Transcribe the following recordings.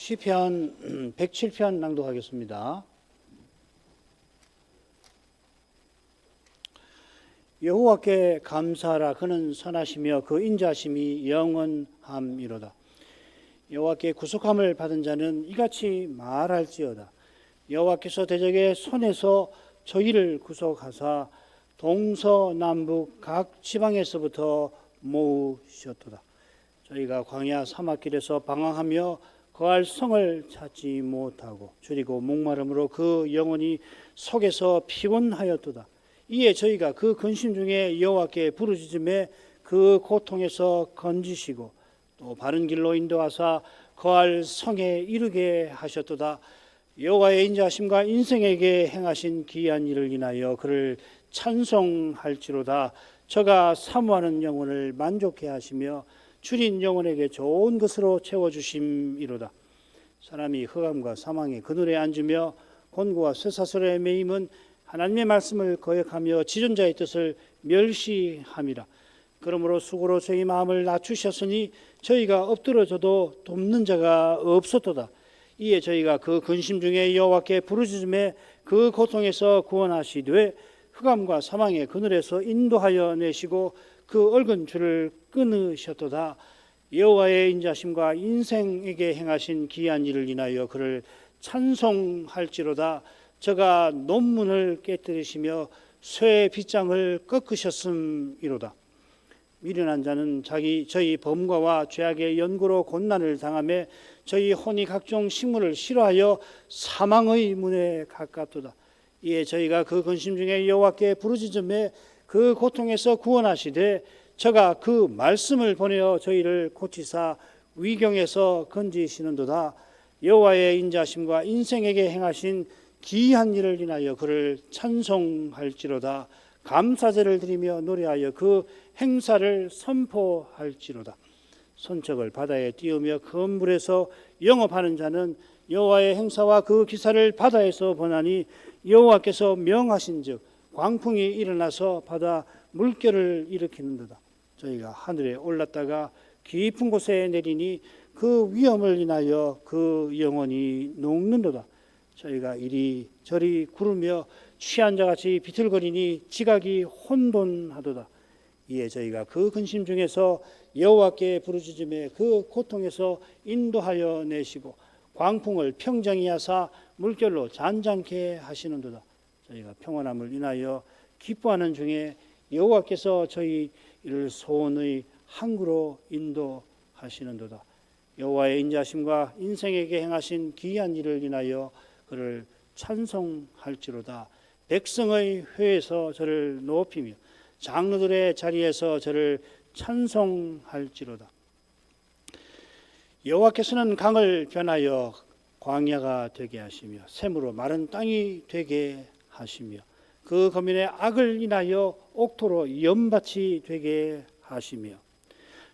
시편 107편 낭독하겠습니다. 여호와께 감사하라. 그는 선하시며 그 인자하심이 영원함이로다. 여호와께 구속함을 받은 자는 이같이 말할지어다. 여호와께서 대적의 손에서 저희를 구속하사 동서남북 각 지방에서부터 모으셨도다. 저희가 광야 사막길에서 방황하며 거할 성을 찾지 못하고 줄이고 목마름으로 그 영혼이 속에서 피곤하였도다. 이에 저희가 그 근심 중에 여호와께 부르짖음에 그 고통에서 건지시고 또 바른 길로 인도하사 거할 성에 이르게 하셨도다. 여호와의 인자하심과 인생에게 행하신 기이한 일을 인하여 그를 찬송할지로다. 저가 사모하는 영혼을 만족해 하시며 줄인 영혼에게 좋은 것으로 채워주심이로다. 사람이 흑암과 사망의 그늘에 앉으며 곤고와 쇠사슬에 매임은 하나님의 말씀을 거역하며 지존자의 뜻을 멸시함이라. 그러므로 수고로 저희 마음을 낮추셨으니 저희가 엎드러져도 돕는 자가 없었도다. 이에 저희가 그 근심 중에 여호와께 부르짖음에 그 고통에서 구원하시되 흑암과 사망의 그늘에서 인도하여 내시고 그 얽은 줄을 끊으셨도다. 여호와의 인자심과 인생에게 행하신 기이한 일을 인하여 그를 찬송할지로다. 저가 논문을 깨뜨리시며 쇠의 빗장을 꺾으셨음이로다. 미련한 자는 저희 범과와 죄악의 연고로 곤난을 당하며 저희 혼이 각종 식물을 싫어하여 사망의 문에 가깝도다. 이에 저희가 그 근심 중에 여호와께 부르짖음에 그 고통에서 구원하시되 저가 그 말씀을 보내어 저희를 고치사 위경에서 건지시는도다. 여호와의 인자심과 인생에게 행하신 기이한 일을 인하여 그를 찬송할지로다. 감사제를 드리며 노래하여 그 행사를 선포할지로다. 손척을 바다에 띄우며 큰 물에서 영업하는 자는 여호와의 행사와 그 기사를 바다에서 보나니 여호와께서 명하신즉 광풍이 일어나서 바다 물결을 일으키는도다. 저희가 하늘에 올랐다가 깊은 곳에 내리니 그 위험을 인하여 그 영혼이 녹는도다. 저희가 이리저리 구르며 취한 자같이 비틀거리니 지각이 혼돈하도다. 이에 저희가 그 근심 중에서 여호와께 부르짖음에 그 고통에서 인도하여 내시고 광풍을 평정히 하사 물결로 잔잔케 하시는도다. 저희가 평안함을 인하여 기뻐하는 중에 여호와께서 저희를 소원의 항구로 인도하시는도다. 여호와의 인자심과 인생에게 행하신 기이한 일을 인하여 그를 찬송할지로다. 백성의 회에서 저를 높이며 장로들의 자리에서 저를 찬송할지로다. 여호와께서는 강을 변하여 광야가 되게 하시며 샘으로 마른 땅이 되게 하시며 그 거민의 악을 인하여 옥토로 연밭이 되게 하시며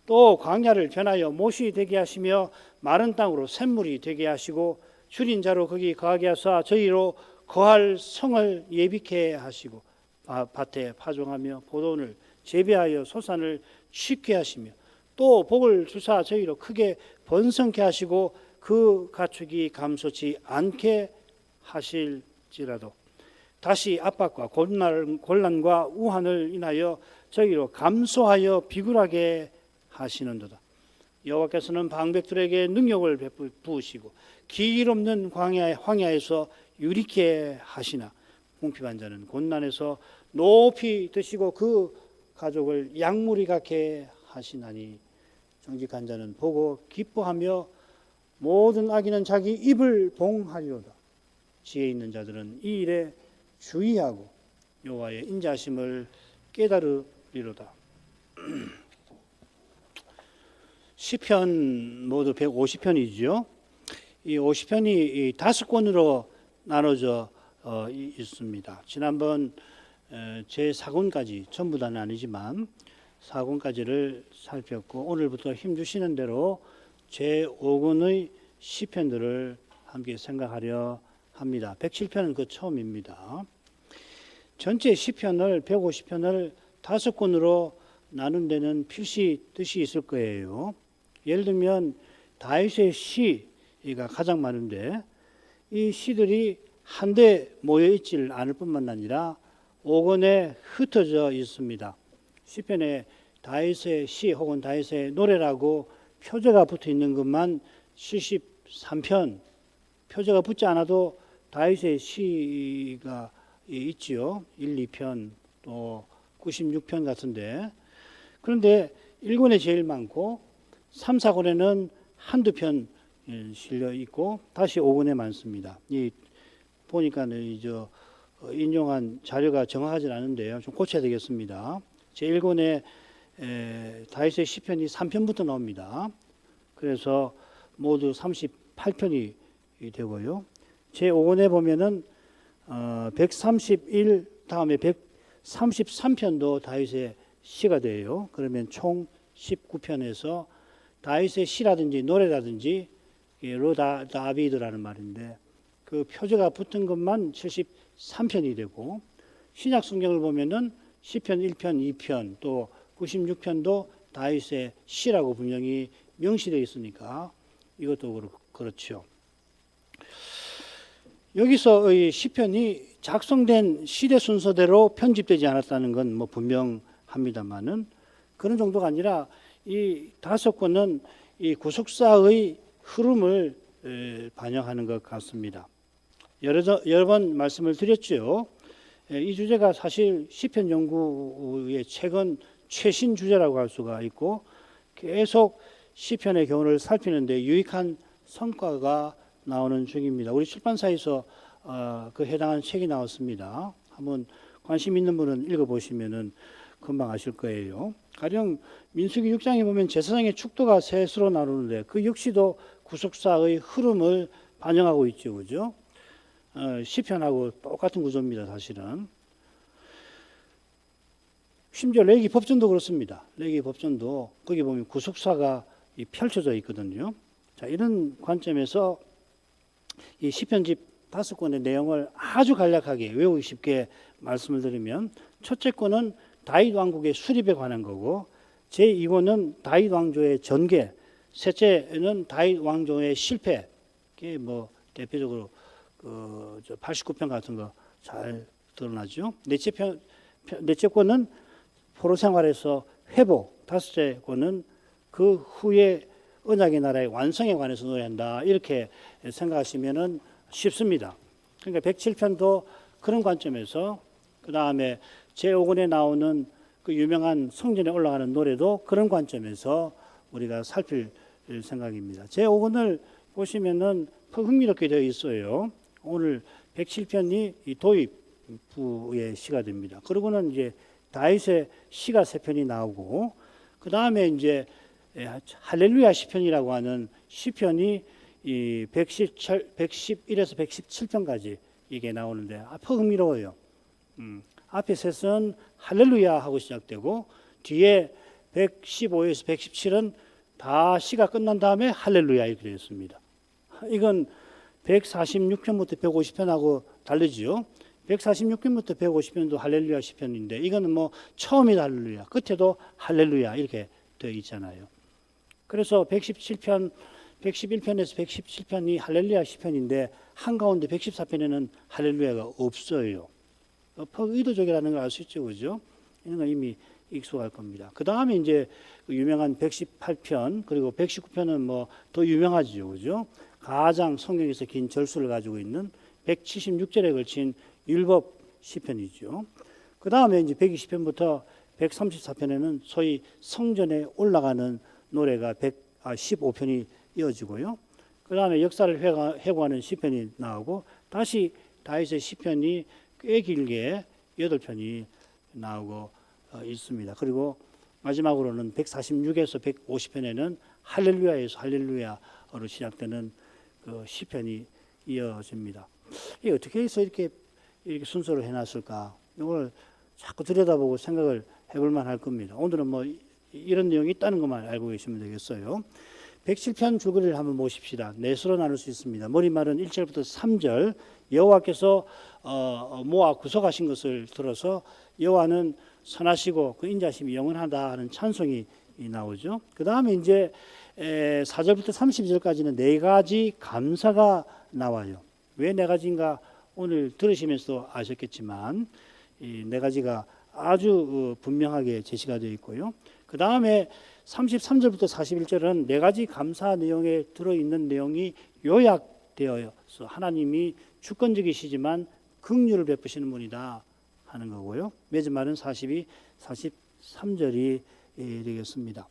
또 광야를 변하여 못이 되게 하시며 마른 땅으로 샘물이 되게 하시고 줄인 자로 거기 거하게 하사 저희로 거할 성을 예비케 하시고 밭에 파종하며 포도원을 재배하여 소산을 쉽게 하시며 또 복을 주사 저희로 크게 번성케 하시고 그 가축이 감소치 않게 하실지라도 다시 압박과 곤란과 우한을 인하여 저희로 감소하여 비굴하게 하시는도다. 여호와께서는 방백들에게 능력을 부으시고 길 없는 황야에서 유리케 하시나 궁핍한 자는 곤난에서 높이 드시고 그 가족을 양무리 같게 하시나니 정직한 자는 보고 기뻐하며 모든 악인은 자기 입을 봉하리로다. 지혜 있는 자들은 이 일에 주의하고 여호와의 인자심을 깨달으리로다. 시편 모두 150편이죠. 이 50편이 5권으로 나눠져 있습니다. 지난번 제4권까지 전부 다는 아니지만 4권까지를 살폈고 오늘부터 힘주시는 대로 제5권의 시편들을 함께 생각하려 합니다. 107편은 그 처음입니다. 전체 시편을 150편을 5권으로 나눈 데는 필시 뜻이 있을 거예요. 예를 들면 다윗의 시 시가 가장 많은데 이 시들이 한데 모여 있지를 않을 뿐만 아니라 5권에 흩어져 있습니다. 시편에 다윗의 시 혹은 다윗의 노래라고 표제가 붙어 있는 것만 73편, 표제가 붙지 않아도 다윗의 시가 있지요. 1, 2편 또 96편 같은데, 그런데 1권에 제일 많고 3, 4권에는 한두 편 실려 있고 다시 5권에 많습니다. 이 보니까는 인용한 자료가 정확하지 않은데요. 좀 고쳐야 되겠습니다. 제1권에 다윗의 시편이 3편부터 나옵니다. 그래서 모두 38편이 되고요. 제5권에 보면은 131 다음에 133편도 다윗의 시가 돼요. 그러면 총 19편에서 다윗의 시라든지 노래라든지 다비드라는 말인데 그 표제가 붙은 것만 73편이 되고, 신약 성경을 보면은 시편 1편, 2편 또 96편도 다윗의 시라고 분명히 명시되어 있으니까 이것도 그렇죠. 여기서 이 시편이 작성된 시대 순서대로 편집되지 않았다는 건 뭐 분명합니다만은, 그런 정도가 아니라 이 5권은 이 구속사의 흐름을 반영하는 것 같습니다. 여러 번 말씀을 드렸죠. 이 주제가 사실 시편 연구의 최근 최신 주제라고 할 수가 있고, 계속 시편의 교훈을 살피는데 유익한 성과가 나오는 중입니다. 우리 출판사에서 그 해당하는 책이 나왔습니다. 한번 관심 있는 분은 읽어보시면은 금방 아실 거예요. 가령 민수기 6장에 보면 제사장의 축도가 셋으로 나누는데 그 역시도 구속사의 흐름을 반영하고 있죠, 그죠? 시편하고 똑같은 구조입니다, 사실은. 심지어 레위 법전도 그렇습니다. 레위 법전도 거기 보면 구속사가 펼쳐져 있거든요. 자, 이런 관점에서 이 시편집 5권의 내용을 아주 간략하게 외우기 쉽게 말씀을 드리면, 첫째 권은 다윗 왕국의 수립에 관한 거고, 제2권은 다윗 왕조의 전개, 셋째는 다윗 왕조의 실패. 이게 뭐 대표적으로 89편 같은 거 잘 드러나죠. 넷째 권은 포로 생활에서 회복, 다섯째 권은 그 후에 언약의 나라의 완성에 관해서 노래한다. 이렇게 생각하시면은 쉽습니다. 그러니까 107편도 그런 관점에서, 그 다음에 제5권에 나오는 그 유명한 성전에 올라가는 노래도 그런 관점에서 우리가 살필 생각입니다. 제5권을 보시면은 흥미롭게 되어 있어요. 오늘 107편이 이 도입부의 시가 됩니다. 그러고는 이제 다윗의 시가 3편이 나오고, 그 다음에 이제 할렐루야 시편이라고 하는 시편이 이 111에서 117편까지 이게 나오는데 흥미로워요. 앞에 셋은 할렐루야 하고 시작되고, 뒤에 115에서 117은 다 시가 끝난 다음에 할렐루야 이렇게 되어 있습니다. 이건 146편부터 150편하고 다르지요. 146편부터 150편도 할렐루야 시편인데, 이거는 뭐 처음이 할렐루야, 끝에도 할렐루야 이렇게 되어 있잖아요. 그래서 111편에서 117편이 할렐루야 시편인데 한가운데 114편에는 할렐루야가 없어요. 의도적이라는 걸 알 수 있죠, 그죠? 이런 건 이미 익숙할 겁니다. 그 다음에 이제 유명한 118편, 그리고 119편은 뭐 더 유명하죠, 그죠? 가장 성경에서 긴 절수를 가지고 있는 176절에 걸친 율법 시편이죠. 그 다음에 이제 120편부터 134편에는 소위 성전에 올라가는 노래가 115편이 이어지고요. 그 다음에 역사를 회고하는 시편이 나오고, 다시 다윗의 시편이 꽤 길게 8편이 나오고 있습니다. 그리고 마지막으로는 146에서 150편에는 할렐루야에서 할렐루야로 시작되는 그 시편이 이어집니다. 이게 어떻게 해서 이렇게 순서로 해놨을까? 이걸 자꾸 들여다보고 생각을 해볼 만할 겁니다. 오늘은 뭐 이런 내용이 있다는 것만 알고 계시면 되겠어요. 107편 줄거리를 한번 보십시다. 넷으로 나눌 수 있습니다. 머리말은 1절부터 3절, 여호와께서 모아 구속하신 것을 들어서 여호와는 선하시고 그 인자심이 영원하다 하는 찬송이 나오죠. 그 다음에 이제 4절부터 32절까지는 네 가지 감사가 나와요. 왜 네 가지인가 오늘 들으시면서 아셨겠지만 이 네 가지가 아주 분명하게 제시가 되어 있고요. 그 다음에 33절부터 41절은 네 가지 감사 내용에 들어있는 내용이 요약되어서 하나님이 주권적이시지만 긍휼을 베푸시는 분이다 하는 거고요. 맺은 말은 42, 43절이 되겠습니다.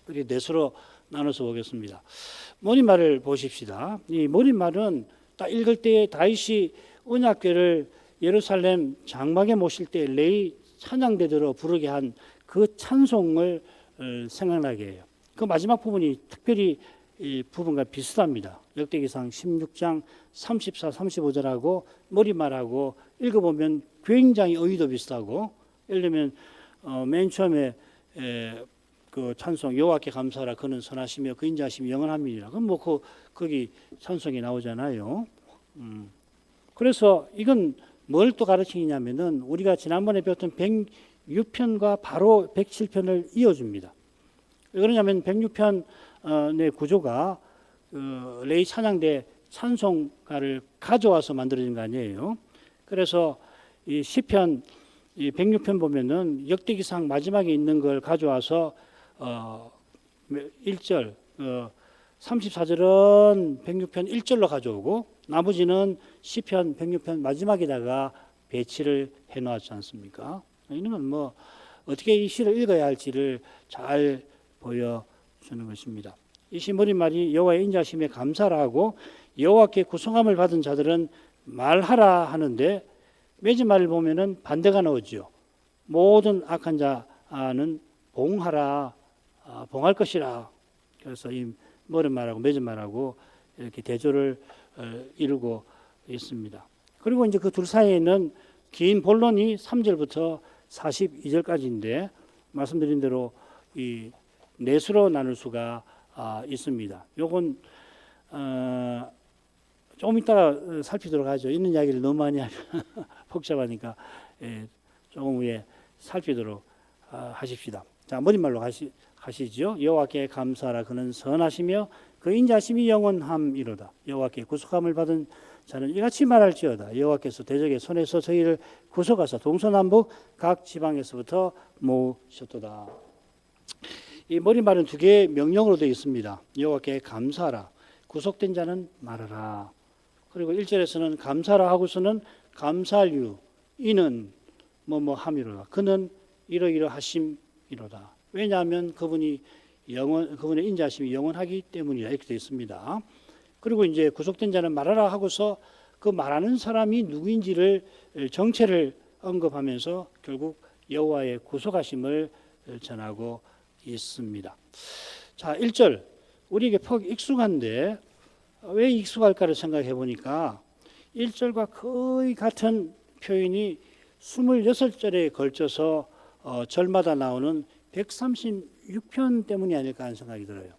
우리 넷으로 나눠서 보겠습니다. 머릿말을 보십시다. 이 머릿말은 딱 읽을 때 다윗이 언약궤를 예루살렘 장막에 모실 때 레위 찬양대대로 부르게 한 그 찬송을 생각나게 해요. 그 마지막 부분이 특별히 이 부분과 비슷합니다. 역대기상 16장 34, 35절하고 머리말하고 읽어보면 굉장히 의의도 비슷하고, 예를 들면 맨 처음에 그 찬송 여호와께 감사하라 그는 선하시며 그 인자하심이 영원함이니라. 그럼 뭐 거기 찬송이 나오잖아요. 그래서 이건 뭘 또 가르치냐면은 우리가 지난번에 배웠던 106편과 바로 107편을 이어줍니다. 왜 그러냐면 106편의 구조가 레위 찬양대 찬송가를 가져와서 만들어진 거 아니에요. 그래서 이 시편 이 106편 보면은 역대기상 마지막에 있는 걸 가져와서 1절 34절은 106편 1절로 가져오고 나머지는 시편 106편 마지막에다가 배치를 해놓았지 않습니까? 이런 건 뭐 어떻게 이 시를 읽어야 할지를 잘 보여주는 것입니다. 이 시 머릿말이 여호와의 인자심에 감사를 하고 여호와께 구성함을 받은 자들은 말하라 하는데 맺은 말을 보면은 반대가 나오죠. 모든 악한 자는 봉하라, 봉할 것이라. 그래서 이 머릿말하고 맺은 말하고 이렇게 대조를 이루고 있습니다. 그리고 이제 그 둘 사이에는 긴 본론이 3절부터 42절까지인데 말씀드린 대로 이 넷으로 나눌 수가 있습니다. 요건 조금 이따가 살피도록 하죠. 있는 이야기를 너무 많이 하면 복잡하니까 조금 후에 살피도록 하십시다. 자, 머릿말로 가시죠. 여호와께 감사하라 그는 선하시며 그 인자심이 영원함이로다. 여호와께 구속함을 받은 자는 이같이 말할지어다. 여호와께서 대적의 손에서 저희를 구속하사 동서남북 각 지방에서부터 모으셨도다. 이 머릿말은 두 개의 명령으로 되어 있습니다. 여호와께 감사하라. 구속된 자는 말하라. 그리고 1절에서는 감사하라 하고서는 감사할 이유 이는 뭐뭐 함이로다. 그는 이러이러하심이로다. 왜냐하면 그분의 인자하심이 영원하기 때문이라 이렇게 되어 있습니다. 그리고 이제 구속된 자는 말하라 하고서 그 말하는 사람이 누구인지를 정체를 언급하면서 결국 여호와의 구속하심을 전하고 있습니다. 자, 1절 우리에게 퍽 익숙한데 왜 익숙할까를 생각해 보니까 1절과 거의 같은 표현이 26절에 걸쳐서 절마다 나오는 136편 때문이 아닐까 하는 생각이 들어요.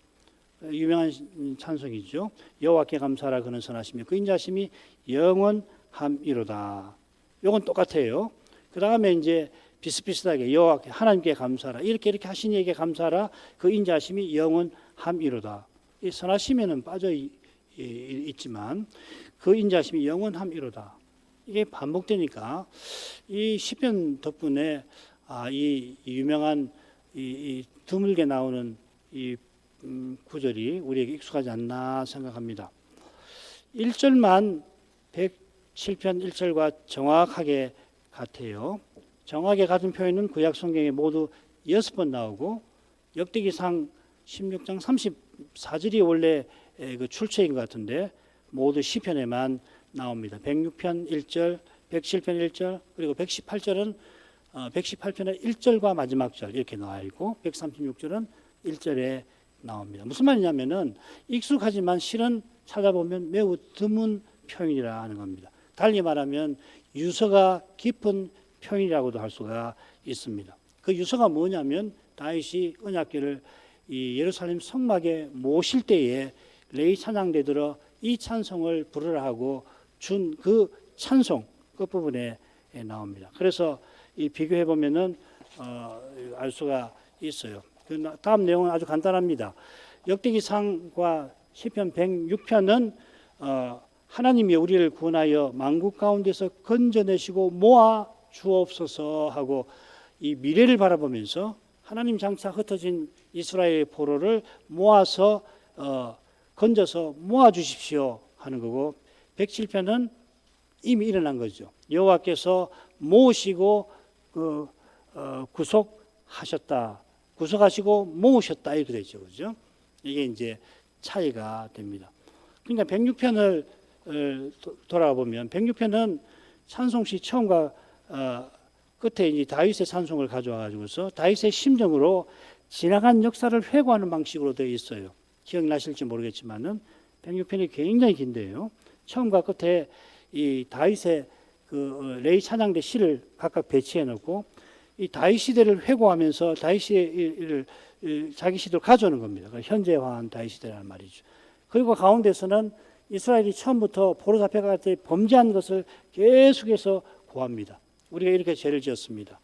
유명한 찬송이죠. 여호와께 감사하라 그는 선하시며 그 인자심이 영원함이로다. 이건 똑같아요. 그 다음에 이제 비슷비슷하게 여호와께 하나님께 감사하라 이렇게 하신 이에게 감사하라 그 인자심이 영원함이로다. 이 선하심에는 빠져 있지만 그 인자심이 영원함이로다. 이게 반복되니까 이 시편 덕분에 이 유명한 이 드물게 나오는 이 구절이 우리에게 익숙하지 않나 생각합니다. 1절만 107편 1절과 정확하게 같아요. 정확하게 같은 표현은 구약 성경에 모두 6번 나오고 역대기상 16장 34절이 원래 그 출처인 것 같은데 모두 시편에만 나옵니다. 106편 1절, 107편 1절, 그리고 118절은 118편의 1절과 마지막 절 이렇게 나와 있고 136절은 1절에 나옵니다. 무슨 말이냐면은 익숙하지만 실은 찾아보면 매우 드문 표현이라 하는 겁니다. 달리 말하면 유서가 깊은 표현이라고도 할 수가 있습니다. 그 유서가 뭐냐면 다윗이 언약궤를 이 예루살렘 성막에 모실 때에 레위 찬양대 들어 이 찬송을 부르라 하고 준 그 찬송 끝부분에 나옵니다. 그래서 이 비교해 보면은 알 수가 있어요. 그 다음 내용은 아주 간단합니다. 역대기상과 시편 106편은 하나님이 우리를 구원하여 만국 가운데서 건져내시고 모아 주옵소서 하고 이 미래를 바라보면서 하나님 장차 흩어진 이스라엘의 포로를 모아서 건져서 모아 주십시오 하는 거고, 107편은 이미 일어난 거죠. 여호와께서 모으시고 구속하셨다, 구속하시고 모으셨다 이렇게 되죠, 그죠? 이게 이제 차이가 됩니다. 그러니까 106편을 돌아보면 106편은 찬송시 처음과 끝에 이제 다윗의 찬송을 가져와 가지고서 다윗의 심정으로 지나간 역사를 회고하는 방식으로 되어 있어요. 기억나실지 모르겠지만은 106편이 굉장히 긴데요. 처음과 끝에 이 다윗의 그 레위 찬양대 시를 각각 배치해 놓고 이 다윗 시대를 회고하면서 다윗의 자기 시대로 가져오는 겁니다. 현재화한 다윗 시대라는 말이죠. 그리고 가운데서는 이스라엘이 처음부터 포로 잡혀갈 때 범죄한 것을 계속해서 고합니다. 우리가 이렇게 죄를 지었습니다.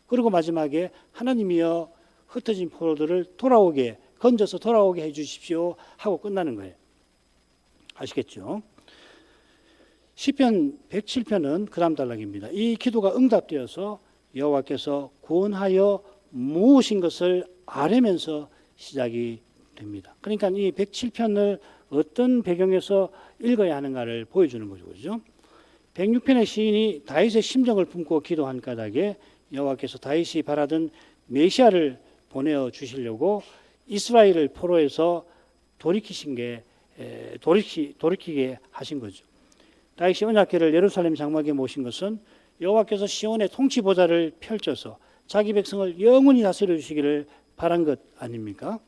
그리고 마지막에 하나님이여 흩어진 포로들을 건져서 돌아오게 해주십시오 하고 끝나는 거예요. 아시겠죠? 시편 107편은 그 다음 단락입니다. 이 기도가 응답되어서 여호와께서 구원하여 모으신 것을 아뢰면서 시작이 됩니다. 그러니까 이 107편을 어떤 배경에서 읽어야 하는가를 보여주는 거죠. 그렇죠? 106편의 시인이 다윗의 심정을 품고 기도한 까닭에 여호와께서 다윗이 바라던 메시아를 보내어 주시려고 이스라엘을 포로에서 돌이키게 하신 거죠. 다윗이 언약궤를 예루살렘 장막에 모신 것은 여호와께서 시온의 통치 보좌를 펼쳐서 자기 백성을 영원히 다스려 주시기를 바란 것 아닙니까?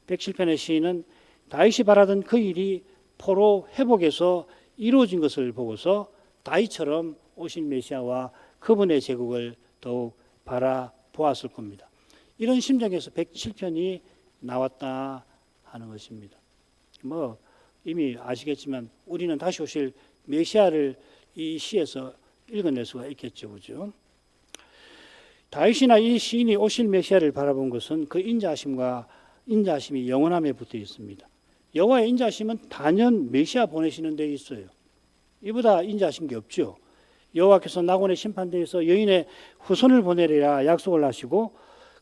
107편의 시인은 다윗이 바라던 그 일이 포로 회복에서 이루어진 것을 보고서 다윗처럼 오신 메시아와 그분의 제국을 더욱 바라보았을 겁니다. 이런 심정에서 107편이 나왔다 하는 것입니다. 뭐 이미 아시겠지만 우리는 다시 오실 메시아를 이 시에서 읽어낼 수가 있겠죠, 그죠? 다윗이나 이 시인이 오실 메시아를 바라본 것은 그 인자하심이 영원함에 붙어 있습니다. 여호와의 인자하심은 단연 메시아 보내시는 데 있어요. 이보다 인자하신 게 없죠. 여호와께서 낙원의 심판대에서 여인의 후손을 보내리라 약속을 하시고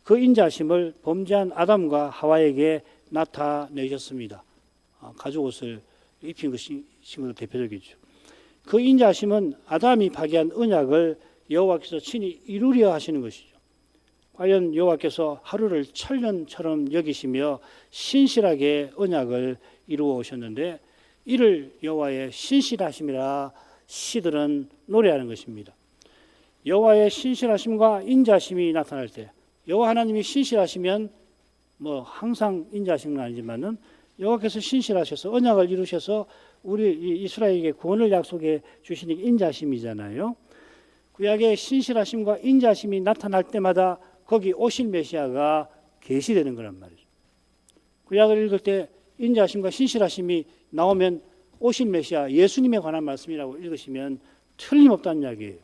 그 인자하심을 범죄한 아담과 하와에게 나타내셨습니다. 가죽옷을 입힌 것이 대표적이죠. 그 인자하심은 아담이 파기한 언약을 여호와께서 친히 이루려 하시는 것이죠. 과연 여호와께서 하루를 천년처럼 여기시며 신실하게 언약을 이루어 오셨는데 이를 여호와의 신실하심이라 시들은 노래하는 것입니다. 여호와의 신실하심과 인자하심이 나타날 때, 여호와 하나님이 신실하시면 뭐 항상 인자하신 건 아니지만은 여호와께서 신실하셔서 언약을 이루셔서 우리 이스라엘에게 구원을 약속해 주시니 인자하심이잖아요. 구약의 신실하심과 인자하심이 나타날 때마다 거기 오실 메시아가 계시되는 거란 말이죠. 구약을 읽을 때 인자하심과 신실하심이 나오면 오실 메시아 예수님에 관한 말씀이라고 읽으시면 틀림없다는 이야기예요.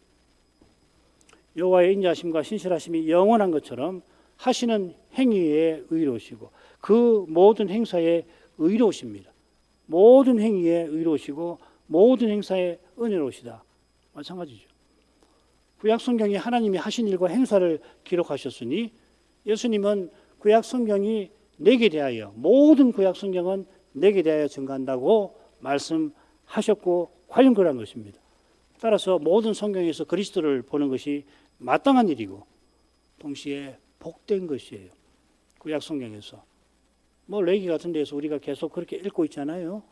여호와의 인자하심과 신실하심이 영원한 것처럼 하시는 행위에 의로우시고 그 모든 행사에 의로우십니다. 모든 행위에 의로우시고 모든 행사에 은혜로우시다. 마찬가지죠. 구약 성경이 하나님이 하신 일과 행사를 기록하셨으니 예수님은 구약 성경이 내게 대하여 모든 구약 성경은 내게 대하여 증거한다고 말씀하셨고 관련 그런 것입니다. 따라서 모든 성경에서 그리스도를 보는 것이 마땅한 일이고 동시에 복된 것이에요. 구약 성경에서 뭐 레위기 같은 데서 우리가 계속 그렇게 읽고 있잖아요.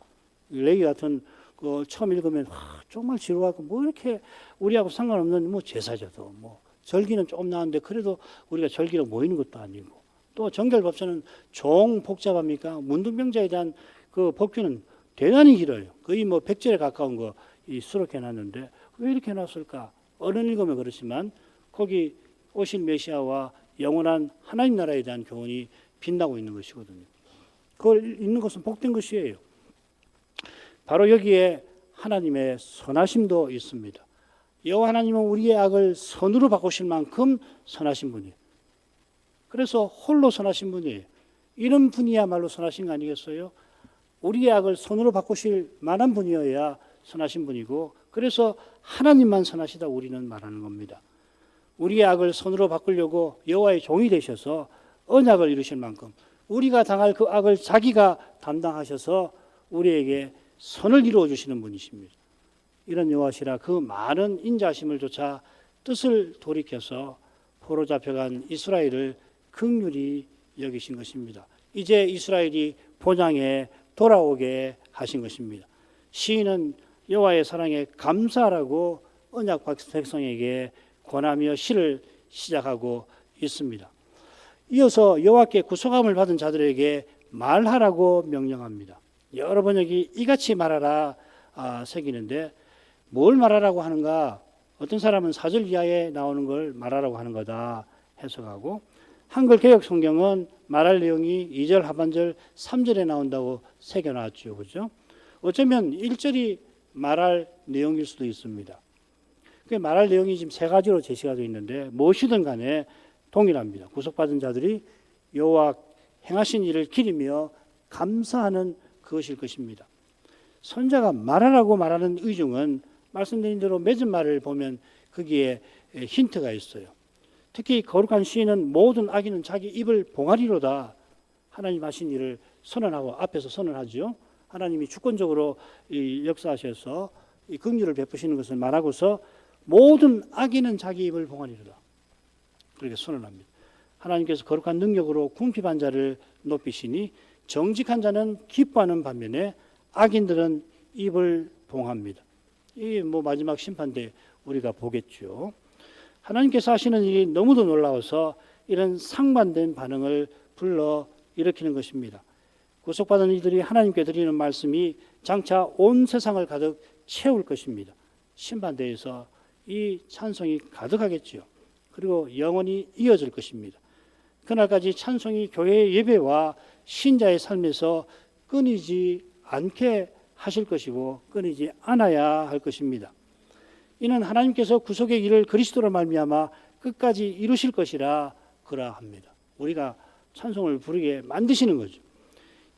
레위기 같은 거 처음 읽으면 정말 지루하고 뭐 이렇게 우리하고 상관없는 뭐 제사져도 뭐 절기는 조금 나왔는데 그래도 우리가 절기로 모이는 것도 아니고 또 정결법서는 종 복잡합니까? 문둥병자에 대한 그 법규는 대단히 길어요. 거의 뭐 100절에 가까운 거 수록해 놨는데 왜 이렇게 해놨을까? 어른 읽으면 그렇지만 거기 오실 메시아와 영원한 하나님 나라에 대한 교훈이 빛나고 있는 것이거든요. 그걸 읽는 것은 복된 것이에요. 바로 여기에 하나님의 선하심도 있습니다. 여호와 하나님은 우리의 악을 선으로 바꾸실 만큼 선하신 분이에요. 그래서 홀로 선하신 분이에요. 이런 분이야말로 선하신 거 아니겠어요? 우리의 악을 손으로 바꾸실 만한 분이어야 선하신 분이고, 그래서 하나님만 선하시다 우리는 말하는 겁니다. 우리의 악을 손으로 바꾸려고 여호와의 종이 되셔서 언약을 이루실 만큼 우리가 당할 그 악을 자기가 담당하셔서 우리에게 선을 이루어 주시는 분이십니다. 이런 여호와시라 그 많은 인자하심을 조차 뜻을 돌이켜서 포로 잡혀간 이스라엘을 긍휼히 여기신 것입니다. 이제 이스라엘이 본향에 돌아오게 하신 것입니다. 시인은 여호와의 사랑에 감사하라고 언약 백성에게 권하며 시를 시작하고 있습니다. 이어서 여호와께 구속함을 받은 자들에게 말하라고 명령합니다. 여러 번역이 이같이 말하라 새기는데, 뭘 말하라고 하는가? 어떤 사람은 4절 이하에 나오는 걸 말하라고 하는 거다 해석하고, 한글 개역 성경은 말할 내용이 2절 하반절 3절에 나온다고 새겨놨죠. 그죠? 어쩌면 1절이 말할 내용일 수도 있습니다. 그 말할 내용이 지금 3가지로 제시가 되어 있는데, 무엇이든 간에 동일합니다. 구속받은 자들이 여호와 행하신 일을 기리며 감사하는 그것일 것입니다. 선자가 말하라고 말하는 의중은 말씀드린 대로 맺은 말을 보면 거기에 힌트가 있어요. 특히 거룩한 시인은 모든 악인은 자기 입을 봉하리로다. 하나님 하신 일을 선언하고 앞에서 선언하죠. 하나님이 주권적으로 역사하셔서 이 긍휼을 베푸시는 것을 말하고서 모든 악인은 자기 입을 봉하리로다. 그렇게 선언합니다. 하나님께서 거룩한 능력으로 궁핍한 자를 높이시니 정직한 자는 기뻐하는 반면에 악인들은 입을 봉합니다. 이 마지막 심판 때 우리가 보겠죠. 하나님께서 하시는 일이 너무도 놀라워서 이런 상반된 반응을 불러 일으키는 것입니다. 구속받은 이들이 하나님께 드리는 말씀이 장차 온 세상을 가득 채울 것입니다. 심판대에서 이 찬송이 가득하겠죠. 그리고 영원히 이어질 것입니다. 그날까지 찬송이 교회의 예배와 신자의 삶에서 끊이지 않게 하실 것이고 끊이지 않아야 할 것입니다. 이는 하나님께서 구속의 일을 그리스도로 말미암아 끝까지 이루실 것이라 그러합니다. 우리가 찬송을 부르게 만드시는 거죠.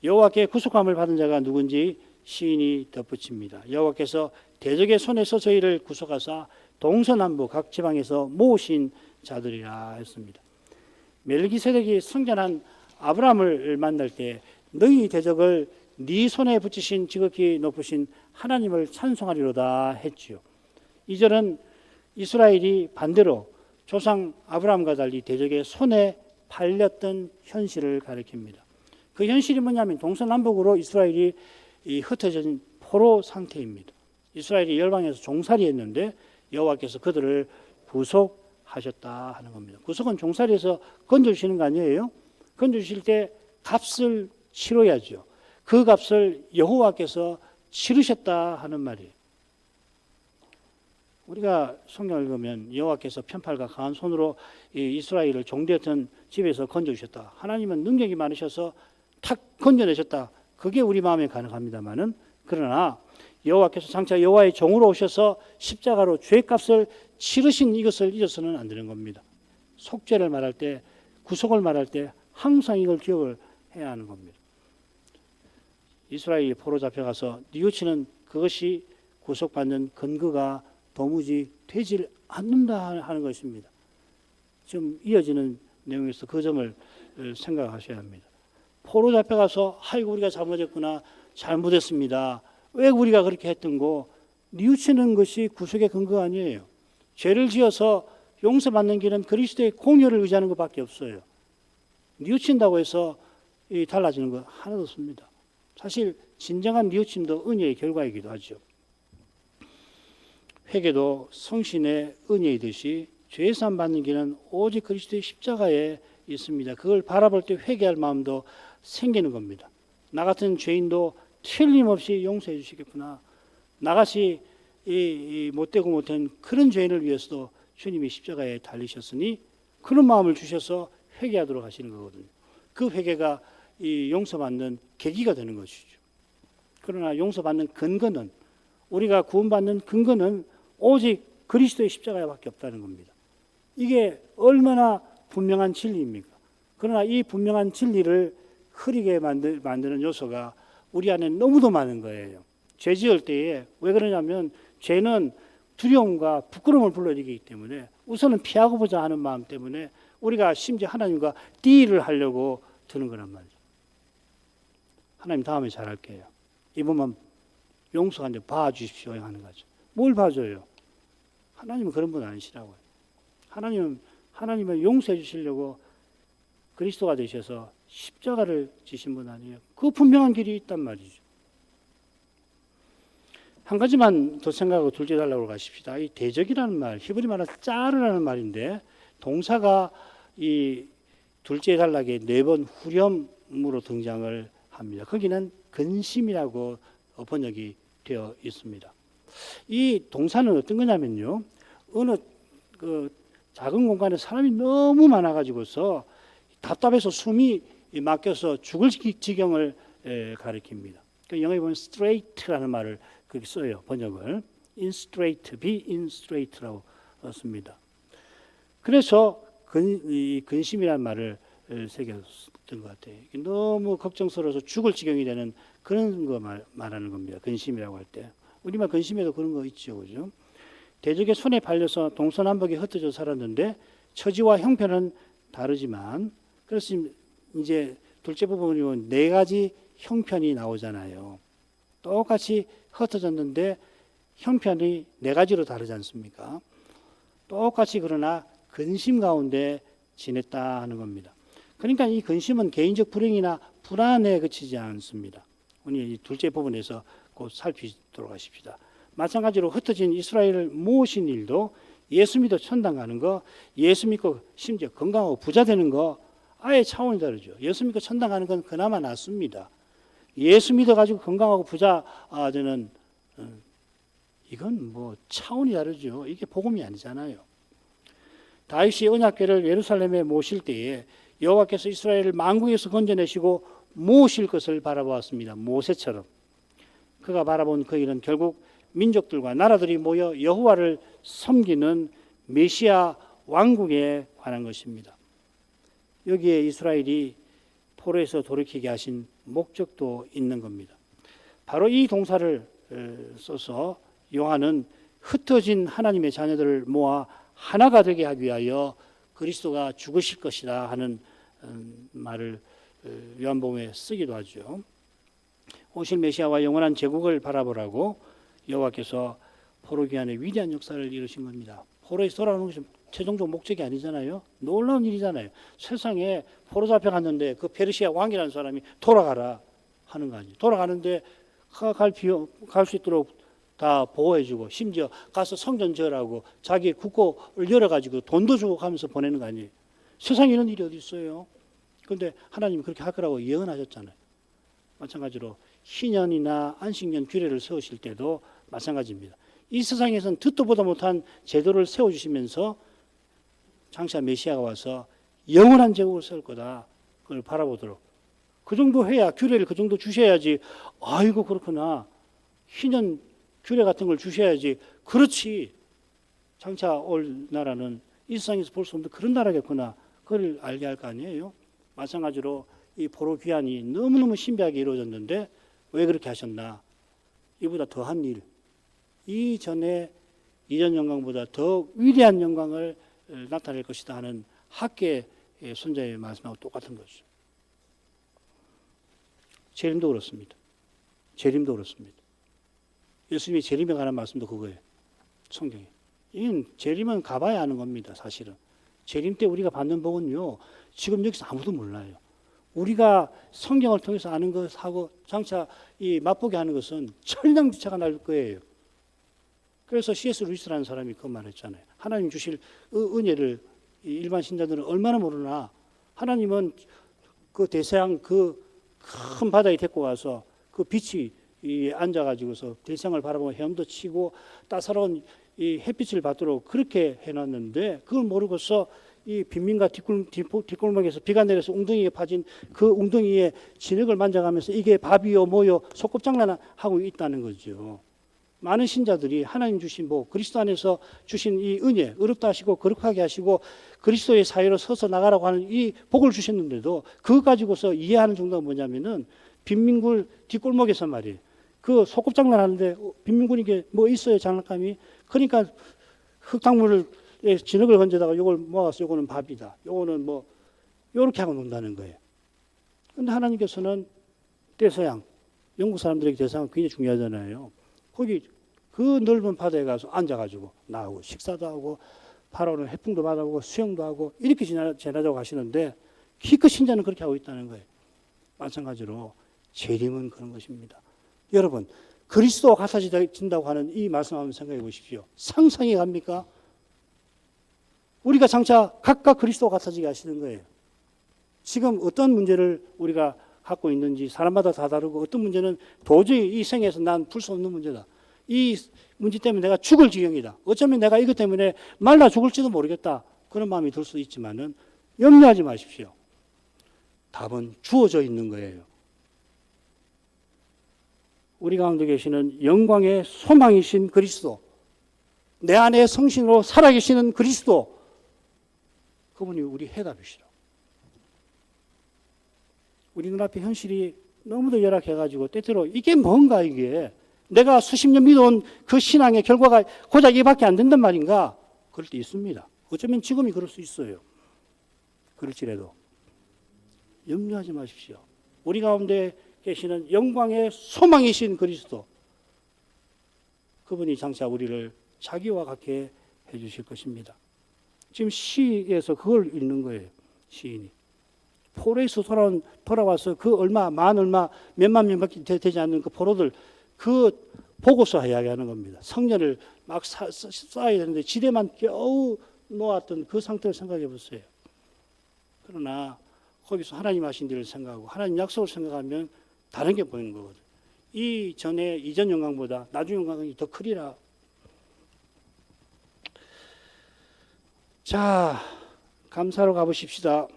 여호와께 구속함을 받은 자가 누군지 시인이 덧붙입니다. 여호와께서 대적의 손에서 저희를 구속하사 동서남북 각 지방에서 모으신 자들이라 했습니다. 멜기세덱이 성전한 아브라함을 만날 때 너희 대적을 네 손에 붙이신 지극히 높으신 하나님을 찬송하리로다 했지요. 2절은 이스라엘이 반대로 조상 아브라함과 달리 대적의 손에 팔렸던 현실을 가리킵니다. 그 현실이 뭐냐면 동서남북으로 이스라엘이 흩어진 포로 상태입니다. 이스라엘이 열방에서 종살이했는데 여호와께서 그들을 구속하셨다 하는 겁니다. 구속은 종살이에서 건져주시는 거 아니에요? 건져주실 때 값을 치러야죠. 그 값을 여호와께서 치르셨다 하는 말이에요. 우리가 성경을 읽으면 여호와께서 편팔과 강한 손으로 이스라엘을 종되었던 집에서 건져주셨다. 하나님은 능력이 많으셔서 탁 건져내셨다. 그게 우리 마음에 가능합니다만은, 그러나 여호와께서 장차 여호와의 종으로 오셔서 십자가로 죄값을 치르신 이것을 잊어서는 안 되는 겁니다. 속죄를 말할 때, 구속을 말할 때 항상 이걸 기억을 해야 하는 겁니다. 이스라엘이 포로 잡혀가서 뉘우치는 그것이 구속받는 근거가 도무지 되질 않는다 하는 것입니다. 지금 이어지는 내용에서 그 점을 생각하셔야 합니다. 포로 잡혀가서 아이고 우리가 잘못했구나, 잘못했습니다. 왜 우리가 그렇게 했던 거, 뉘우치는 것이 구속의 근거 아니에요. 죄를 지어서 용서받는 길은 그리스도의 공의를 의지하는 것밖에 없어요. 뉘우친다고 해서 달라지는 거 하나도 없습니다. 사실 진정한 뉘우침도 은혜의 결과이기도 하죠. 회개도 성신의 은혜이듯이 죄사함 받는 길은 오직 그리스도의 십자가에 있습니다. 그걸 바라볼 때 회개할 마음도 생기는 겁니다. 나 같은 죄인도 틀림없이 용서해 주시겠구나. 나같이 못되고 못한 그런 죄인을 위해서도 주님이 십자가에 달리셨으니 그런 마음을 주셔서 회개하도록 하시는 거거든요. 그 회개가 이 용서받는 계기가 되는 것이죠. 그러나 용서받는 근거는, 우리가 구원받는 근거는 오직 그리스도의 십자가밖에 없다는 겁니다. 이게 얼마나 분명한 진리입니까? 그러나 이 분명한 진리를 흐리게 만드는 요소가 우리 안에 너무도 많은 거예요. 죄 지을 때에 왜 그러냐면 죄는 두려움과 부끄러움을 불러일으키기 때문에 우선은 피하고 보자 하는 마음 때문에 우리가 심지어 하나님과 딜을 하려고 드는 거란 말이죠. 하나님 다음에 잘할게요. 이번만 용서하는데 봐주십시오 하는 거죠. 뭘 봐줘요? 하나님은 그런 분 아니시라고요. 하나님은 용서해 주시려고 그리스도가 되셔서 십자가를 지신 분 아니에요. 그 분명한 길이 있단 말이죠. 한 가지만 더 생각하고 둘째 달라고 가십시다. 이 대적이라는 말, 히브리 말은 짜르라는 말인데 동사가 이 둘째 단락에 4번 후렴으로 등장을 합니다. 거기는 근심이라고 번역이 되어 있습니다. 이 동사는 어떤 거냐면요. 어느 그 작은 공간에 사람이 너무 많아가지고서 답답해서 숨이 막혀서 죽을 지경을 가리킵니다. 영어에 보면 straight라는 말을 그렇게 써요. 번역을 in strait, be in straight라고 씁니다. 그래서 이 근심이라는 말을 새겼던 것 같아요. 너무 걱정스러워서 죽을 지경이 되는 그런 거 말하는 겁니다. 근심이라고 할 때. 우리말 근심에도 그런 거 있죠, 그죠? 대적의 손에 팔려서 동서남북에 흩어져 살았는데 처지와 형편은 다르지만 그래서 이제 둘째 부분이 4가지 형편이 나오잖아요. 똑같이 흩어졌는데 형편이 4가지로 다르지 않습니까? 똑같이 그러나 근심 가운데 지냈다 하는 겁니다. 그러니까 이 근심은 개인적 불행이나 불안에 그치지 않습니다. 우리 이 둘째 부분에서 곧 살피도록 하십시다. 마찬가지로 흩어진 이스라엘을 모으신 일도 예수 믿어 천당 가는 거, 예수 믿고 심지어 건강하고 부자 되는 거 아예 차원이 다르죠. 예수 믿고 천당 가는 건 그나마 낫습니다. 예수 믿어가지고 건강하고 부자 되는 이건 뭐 차원이 다르죠. 이게 복음이 아니잖아요. 다윗이 언약궤를 예루살렘에 모실 때에 여호와께서 이스라엘을 만국에서 건져내시고 모으실 것을 바라보았습니다. 모세처럼. 그가 바라본 그 일은 결국 민족들과 나라들이 모여 여호와를 섬기는 메시아 왕국에 관한 것입니다. 여기에 이스라엘이 포로에서 돌이키게 하신 목적도 있는 겁니다. 바로 이 동사를 써서 요한은 흩어진 하나님의 자녀들을 모아 하나가 되게 하기 위하여 그리스도가 죽으실 것이다 하는 말을 요한복음에 쓰기도 하죠. 오실 메시아와 영원한 제국을 바라보라고 여호와께서 포로 귀환의 위대한 역사를 이루신 겁니다. 포로에서 돌아오는 것이 최종적 목적이 아니잖아요. 놀라운 일이잖아요. 세상에 포로 잡혀갔는데 그 페르시아 왕이라는 사람이 돌아가라 하는 거 아니에요. 돌아가는데 갈 수 있도록 다 보호해주고 심지어 가서 성전 지으라고 자기 국고를 열어가지고 돈도 주고 가면서 보내는 거 아니에요. 세상에 이런 일이 어디 있어요. 그런데 하나님이 그렇게 할 거라고 예언하셨잖아요. 마찬가지로 희년이나 안식년 규례를 세우실 때도 마찬가지입니다. 이 세상에서는 듣도 보도 못한 제도를 세워주시면서 장차 메시아가 와서 영원한 제국을 세울 거다. 그걸 바라보도록. 그 정도 해야 규례를 그 정도 주셔야지. 아이고 그렇구나. 희년 규례 같은 걸 주셔야지. 그렇지. 장차 올 나라는 이 세상에서 볼 수 없는 그런 나라겠구나. 그걸 알게 할 거 아니에요. 마찬가지로 이 포로 귀환이 너무너무 신비하게 이루어졌는데 왜 그렇게 하셨나? 이보다 더한 일. 이전 영광보다 더 위대한 영광을 나타낼 것이다 하는 학계의 손자의 말씀하고 똑같은 거죠. 재림도 그렇습니다. 재림도 그렇습니다. 예수님이 재림에 관한 말씀도 그거예요. 성경에. 이건 재림은 가봐야 하는 겁니다. 사실은. 재림 때 우리가 받는 복은요. 지금 여기서 아무도 몰라요. 우리가 성경을 통해서 아는 것하고 장차 이 맛보게 하는 것은 천냥지차가 날 거예요. 그래서 C.S. 루이스라는 사람이 그 말했잖아요. 하나님 주실 은혜를 일반 신자들은 얼마나 모르나. 하나님은 그 대서양 그 큰 바다에 데리고 가서 그 빛이 앉아가지고서 대서양을 바라보며 헤엄도 치고 따사로운 이 햇빛을 받도록 그렇게 해놨는데 그걸 모르고서 이 빈민가 뒷골목에서 비가 내려서 웅덩이에 파진 그 웅덩이에 진흙을 만져가면서 이게 밥이요 뭐요 소꿉장난하고 있다는 거죠. 많은 신자들이 하나님 주신 그리스도 안에서 주신 이 은혜, 어렵다 하시고 거룩하게 하시고 그리스도의 사회로 서서 나가라고 하는 이 복을 주셨는데도 그거 가지고서 이해하는 정도가 뭐냐면은 빈민굴 뒷골목에서 말이에요. 그 소꿉장난 하는데 빈민굴 이게 뭐 있어요, 장난감이. 그러니까 흙탕물을 진흙을 건져다가 요걸 모아서 요거는 밥이다. 요거는 뭐 요렇게 하고 논다는 거예요. 근데 하나님께서는 대서양, 영국 사람들에게 대서양 굉장히 중요하잖아요. 거기 그 넓은 바다에 가서 앉아가지고 나하고 식사도 하고 바라오는 해풍도 받아보고 수영도 하고 이렇게 지내자고 하시는데 기껏 신자는 그렇게 하고 있다는 거예요. 마찬가지로 재림은 그런 것입니다. 여러분, 그리스도와 같아진다고 하는 이 말씀을 한번 생각해 보십시오. 상상이 갑니까? 우리가 장차 각각 그리스도와 같아지게 하시는 거예요. 지금 어떤 문제를 우리가 갖고 있는지 사람마다 다 다르고 어떤 문제는 도저히 이 생에서 난 풀 수 없는 문제다. 이 문제 때문에 내가 죽을 지경이다. 어쩌면 내가 이것 때문에 말라 죽을지도 모르겠다. 그런 마음이 들 수 있지만은 염려하지 마십시오. 답은 주어져 있는 거예요. 우리 가운데 계시는 영광의 소망이신 그리스도, 내 안에 성신으로 살아계시는 그리스도, 그분이 우리 해답이시라. 우리 눈앞에 현실이 너무도 열악해가지고 때때로 이게 뭔가 이게 내가 수십 년 믿어온 그 신앙의 결과가 고작 이밖에 안 된단 말인가? 그럴 때 있습니다. 어쩌면 지금이 그럴 수 있어요. 그럴지라도 염려하지 마십시오. 우리 가운데 계시는 영광의 소망이신 그리스도, 그분이 장차 우리를 자기와 같게 해주실 것입니다. 지금 시에서 그걸 읽는 거예요. 시인이 포로에서 돌아와서 그 얼마 몇만 명밖에 되지 않는 그 포로들 그 보고서 이야기하는 겁니다. 성전을 막 쌓아야 되는데 지대만 겨우 놓았던 그 상태를 생각해 보세요. 그러나 거기서 하나님 하신 일을 생각하고 하나님 약속을 생각하면 다른 게 보이는 거거든. 이전 영광보다 나중 영광이 더 크리라. 자, 감사로 가보십시다.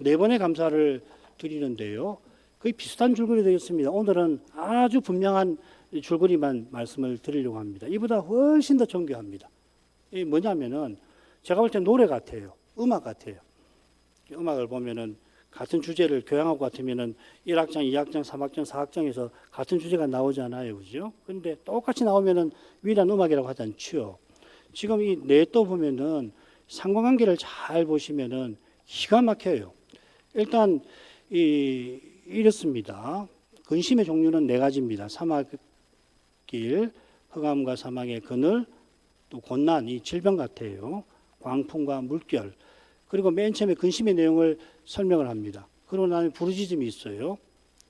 4번의 감사를 드리는데요. 거의 비슷한 줄거리 되겠습니다. 오늘은 아주 분명한 줄거리만 말씀을 드리려고 합니다. 이보다 훨씬 더 정교합니다. 이게 뭐냐면은 제가 볼 때 노래 같아요. 음악 같아요. 음악을 보면은 같은 주제를 교양하고 같으면은 1악장, 2악장, 3악장, 4악장에서 같은 주제가 나오잖아요. 그죠? 그런데 똑같이 나오면은 위대한 음악이라고 하지 않죠. 지금 이 넷도 보면은 상관관계를 잘 보시면은 기가 막혀요. 일단 이렇습니다. 근심의 종류는 4가지입니다. 사막길, 흑암과 사막의 그늘, 또 곤난, 이 질병 같아요. 광풍과 물결. 그리고 맨 처음에 근심의 내용을 설명을 합니다. 그러고 나면 부르짖음이 있어요.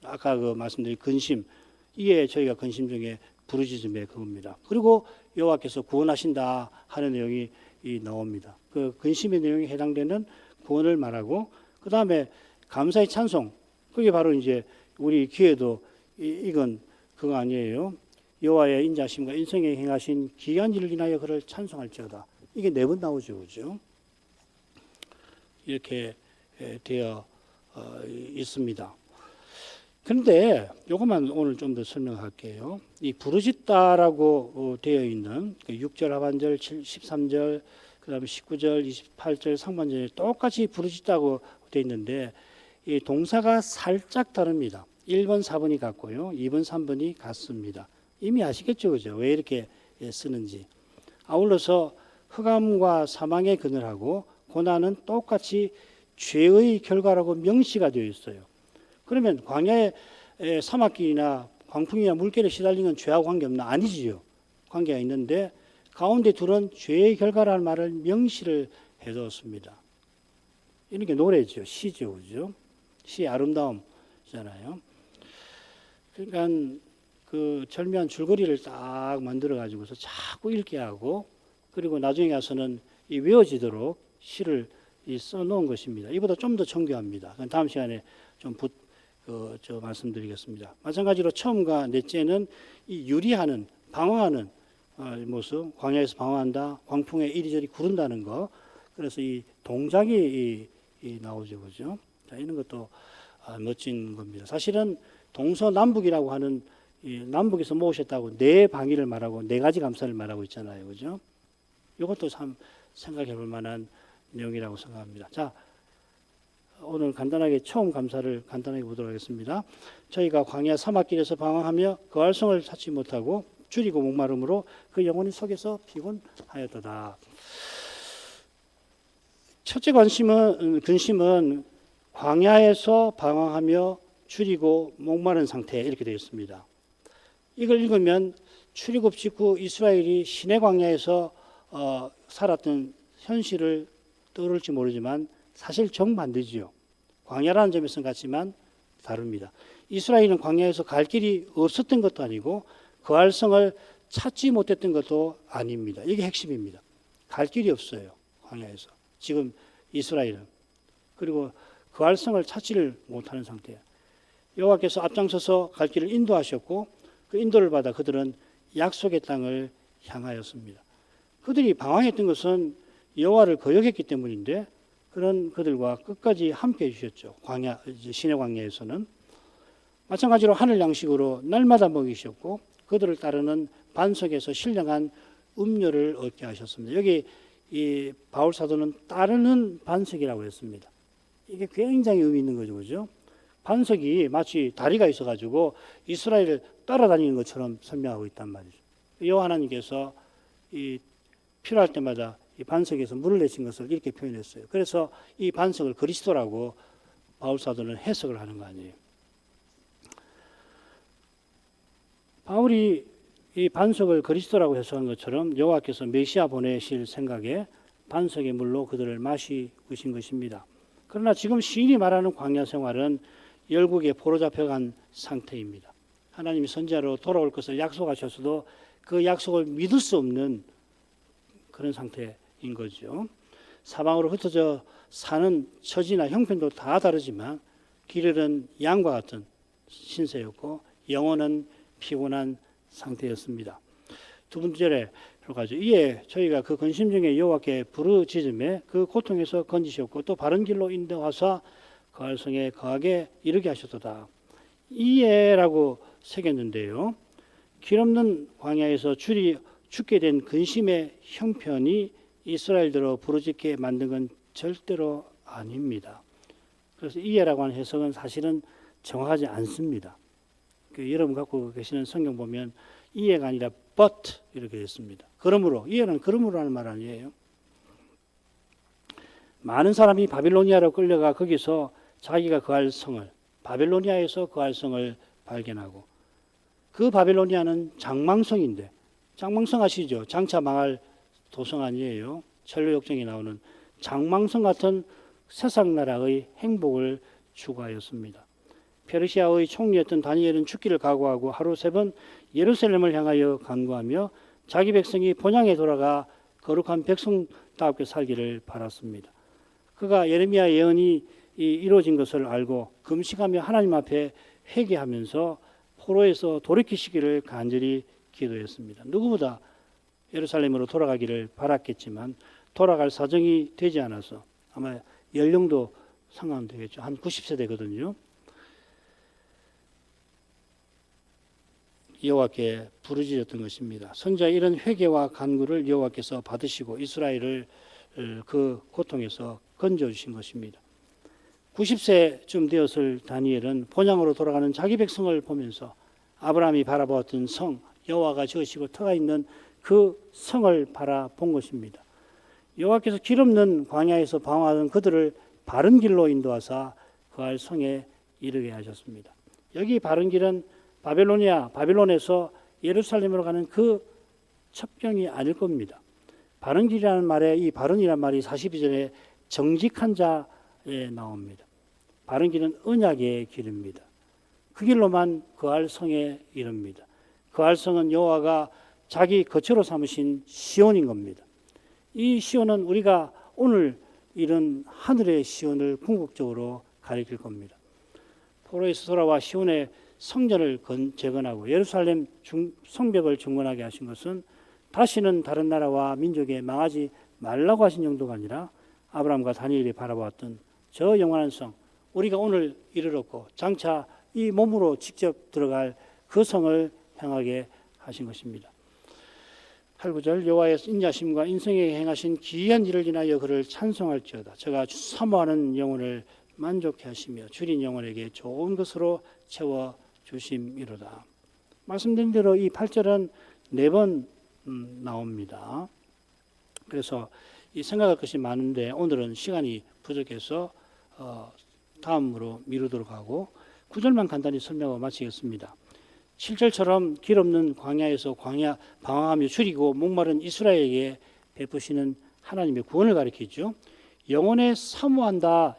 아까 그 말씀드린 근심, 이게 저희가 근심 중에 부르짖음의 그겁니다. 그리고 여호와께서 구원하신다 하는 내용이 나옵니다. 그 근심의 내용에 해당되는 구원을 말하고, 그 다음에 감사의 찬송, 그게 바로 이제 우리 귀에도 이건 그거 아니에요. 여호와의 인자심과 인성에 행하신 기이한 일을 인하여 그를 찬송할지어다. 이게 4번 나오죠, 그죠? 이렇게 되어 있습니다. 그런데 이것만 오늘 좀 더 설명할게요. 이 부르짖다라고 되어 있는 6절 하반절, 13절, 그 다음에 19절, 28절 상반절에 똑같이 부르짖다고 되어 있는데 이 동사가 살짝 다릅니다. 1번, 4번이 같고요. 2번, 3번이 같습니다. 이미 아시겠죠, 그죠? 왜 이렇게 쓰는지. 아울러서 흑암과 사망의 그늘하고 고난은 똑같이 죄의 결과라고 명시가 되어 있어요. 그러면 광야의 사막길이나 광풍이나 물결에 시달리는 건 죄하고 관계없나? 아니지요. 관계가 있는데 가운데 둘은 죄의 결과라는 말을 명시를 해뒀습니다. 이런 게 노래죠. 시죠. 그죠? 시의 아름다움이잖아요. 그러니까 그 절묘한 줄거리를 딱 만들어 가지고서 자꾸 읽게 하고, 그리고 나중에 가서는 이 외워지도록 시를 써놓은 것입니다. 이보다 좀 더 정교합니다. 다음 시간에 좀 말씀드리겠습니다. 마찬가지로 처음과 넷째는 이 유리하는, 방황하는 모습, 광야에서 방황한다, 광풍에 이리저리 구른다는 거. 그래서 이 동작이 나오죠, 그죠? 자, 이런 것도 멋진 겁니다. 사실은 동서남북이라고 하는 남북에서 모으셨다고 네 방위를 말하고 네 가지 감사를 말하고 있잖아요. 그죠? 이것도 참 생각해 볼 만한 내용이라고 생각합니다. 자, 오늘 간단하게 처음 감사를 간단하게 보도록 하겠습니다. 저희가 광야 사막길에서 방황하며 그 활성을 찾지 못하고 줄이고 목마름으로 그 영혼이 속에서 피곤하였도다. 첫째 근심은 광야에서 방황하며 줄이고 목마른 상태 이렇게 되어 있습니다. 이걸 읽으면 출애굽 직후 이스라엘이 시내 광야에서 살았던 현실을 떠오를지 모르지만 사실 정반대지요. 광야라는 점에서는 같지만 다릅니다. 이스라엘은 광야에서 갈 길이 없었던 것도 아니고 거할 성을 찾지 못했던 것도 아닙니다. 이게 핵심입니다. 갈 길이 없어요. 광야에서. 지금 이스라엘은. 그리고 거할 성을 찾지를 못하는 상태예요. 여호와께서 앞장서서 갈 길을 인도하셨고 그 인도를 받아 그들은 약속의 땅을 향하였습니다. 그들이 방황했던 것은 여호와를 거역했기 때문인데 그런 그들과 끝까지 함께해 주셨죠. 광야, 시내 광야에서는. 마찬가지로 하늘 양식으로 날마다 먹이셨고 그들을 따르는 반석에서 신령한 음료를 얻게 하셨습니다. 여기 이 바울 사도는 따르는 반석이라고 했습니다. 이게 굉장히 의미 있는 거죠. 그죠? 반석이 마치 다리가 있어가지고 이스라엘을 따라다니는 것처럼 설명하고 있단 말이죠. 여호와 하나님께서 이 필요할 때마다 이 반석에서 물을 내신 것을 이렇게 표현했어요. 그래서 이 반석을 그리스도라고 바울 사도는 해석을 하는 거 아니에요. 바울이 이 반석을 그리스도라고 해석한 것처럼 여호와께서 메시아 보내실 생각에 반석의 물로 그들을 마시우신 것입니다. 그러나 지금 시인이 말하는 광야 생활은 열국에 포로잡혀간 상태입니다. 하나님이 선지자로 돌아올 것을 약속하셨어도 그 약속을 믿을 수 없는 그런 상태인 거죠. 사방으로 흩어져 사는 처지나 형편도 다 다르지만 길은 양과 같은 신세였고 영혼은 피곤한 상태였습니다. 두 번째로 가죠. 이에 저희가 그 근심 중에 여호와께 부르짖음에 그 고통에서 건지셨고 또 바른 길로 인도하사 거할 성에 거하게 이르게 하셨도다. 이에라고 새겼는데요. 길 없는 광야에서 죽게 된 근심의 형편이 이스라엘대로 부르짖게 만든 건 절대로 아닙니다. 그래서 이해라고 하는 해석은 사실은 정확하지 않습니다. 여러분 갖고 계시는 성경 보면 이해가 아니라 but 이렇게 됐습니다. 그러므로 이해는 그러므로 하는 말 아니에요. 많은 사람이 바빌로니아로 끌려가 거기서 자기가 거할 성을 바빌로니아에서 거할 성을 발견하고 그 바빌로니아는 장망성인데 장망성 아시죠? 장차 망할 도성 아니에요. 천루역정에 나오는 장망성 같은 세상 나라의 행복을 추구하였습니다. 페르시아의 총리였던 다니엘은 죽기를 각오하고 하루 3번 예루살렘을 향하여 간구하며 자기 백성이 본향에 돌아가 거룩한 백성답게 살기를 바랐습니다. 그가 예레미야 예언이 이루어진 것을 알고 금식하며 하나님 앞에 회개하면서 포로에서 돌이키시기를 간절히 기도했습니다. 누구보다 예루살렘으로 돌아가기를 바랐겠지만 돌아갈 사정이 되지 않아서 아마 연령도 상관되겠죠. 한 90세대거든요. 여호와께 부르짖었던 것입니다. 선지자의 이런 회개와 간구를 여호와께서 받으시고 이스라엘을 그 고통에서 건져주신 것입니다. 90세쯤 되었을 다니엘은 본향으로 돌아가는 자기 백성을 보면서 아브라함이 바라보았던 성, 여호와가 지으시고 터가 있는 그 성을 바라본 것입니다. 여호와께서 길 없는 광야에서 방황하던 그들을 바른 길로 인도하사 거할 성에 이르게 하셨습니다. 여기 바른 길은 바빌론에서 예루살렘으로 가는 그 첩경이 아닐 겁니다. 바른 길이라는 말에 이 바른이라는 말이 42절에 정직한 자에 나옵니다. 바른 길은 언약의 길입니다. 그 길로만 거할 성에 이릅니다. 거할 성은 여호와가 자기 거처로 삼으신 시온인 겁니다. 이 시온은 우리가 오늘 이런 하늘의 시온을 궁극적으로 가리킬 겁니다. 포로에서 돌아와 시온의 성전을 재건하고 예루살렘 성벽을 중건하게 하신 것은 다시는 다른 나라와 민족에 망하지 말라고 하신 정도가 아니라 아브라함과 다니엘이 바라보았던 저 영원한 성, 우리가 오늘 이르렀고 장차 이 몸으로 직접 들어갈 그 그 성을 향하게 하신 것입니다. 8, 9절 여호와의 인자심과 인성에 행하신 기이한 일을 인하여 그를 찬송할지어다. 저가 사모하는 영혼을 만족해 하시며 줄인 영혼에게 좋은 것으로 채워 주심이로다. 말씀드린 대로 이 8절은 4번 나옵니다. 그래서 이 생각할 것이 많은데 오늘은 시간이 부족해서 다음으로 미루도록 하고 9절만 간단히 설명하고 마치겠습니다. 7절처럼 길 없는 광야에서 방황하며 줄이고 목마른 이스라엘에게 베푸시는 하나님의 구원을 가리키죠. 영혼에 사모한다,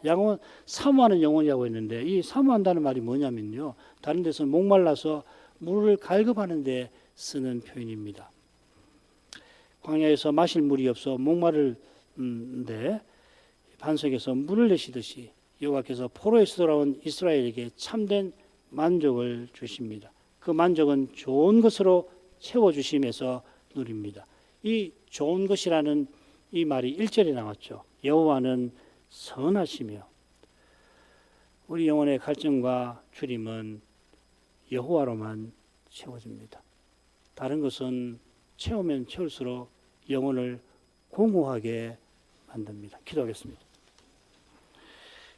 사모하는 영혼이라고 했는데 이 사모한다는 말이 뭐냐면요, 다른 데서 목말라서 물을 갈급하는 데 쓰는 표현입니다. 광야에서 마실 물이 없어 목마른데 반석에서 물을 내시듯이 여호와께서 포로에서 돌아온 이스라엘에게 참된 만족을 주십니다. 그 만족은 좋은 것으로 채워주심에서 누립니다. 이 좋은 것이라는 이 말이 1절에 나왔죠. 여호와는 선하시며, 우리 영혼의 갈증과 주림은 여호와로만 채워집니다. 다른 것은 채우면 채울수록 영혼을 공허하게 만듭니다. 기도하겠습니다.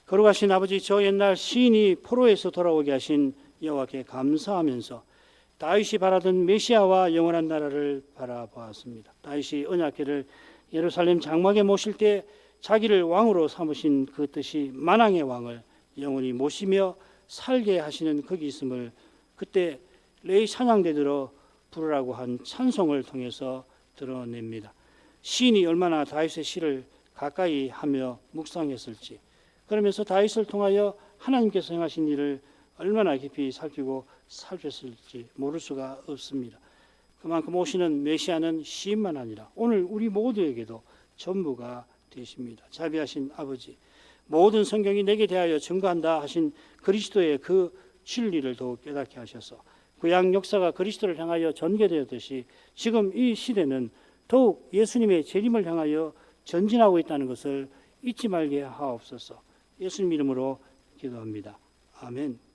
거룩하신 아버지, 저 옛날 시인이 포로에서 돌아오게 하신 여호와께 감사하면서 다윗이 바라던 메시아와 영원한 나라를 바라보았습니다. 다윗이 언약궤를 예루살렘 장막에 모실 때 자기를 왕으로 삼으신 그 뜻이 만왕의 왕을 영원히 모시며 살게 하시는 거기 있음을 그때 레위 찬양대 들어 부르라고 한 찬송을 통해서 드러냅니다. 시인이 얼마나 다윗의 시를 가까이 하며 묵상했을지, 그러면서 다윗을 통하여 하나님께서 행하신 일을 얼마나 깊이 살피고 살폈을지 모를 수가 없습니다. 그만큼 오시는 메시아는 시인만 아니라 오늘 우리 모두에게도 전부가 되십니다. 자비하신 아버지, 모든 성경이 내게 대하여 증거한다 하신 그리스도의 그 진리를 더욱 깨닫게 하셔서 구약 역사가 그리스도를 향하여 전개되었듯이 지금 이 시대는 더욱 예수님의 재림을 향하여 전진하고 있다는 것을 잊지 말게 하옵소서. 예수님 이름으로 기도합니다. 아멘.